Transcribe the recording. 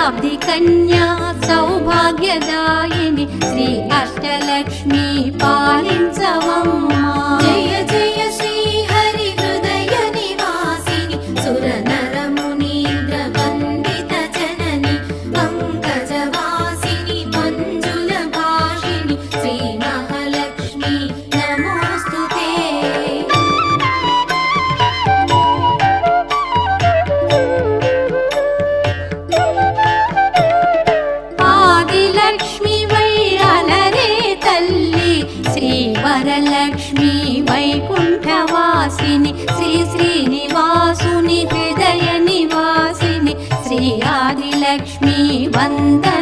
శతాబ్ది కన్యా సౌభాగ్యదాయిని శ్రీ అష్టలక్ష్మి పాలించవమ్మా. జయ జయ శ్రీ హరి హృదయ నివాసిని సుర నర మునీంద్ర వందిత జనని పంకజవాసిని మంజుల భాషిని శ్రీ మహాలక్ష్మి నమోస్తుతే. ఆదిలక్ష్మి వైరాలరే తల్లి శ్రీ వరలక్ష్మి వైకుంఠవాసిని శ్రీ శ్రీనివాసుని హృదయ నివాసిని శ్రీ ఆదిలక్ష్మి వందన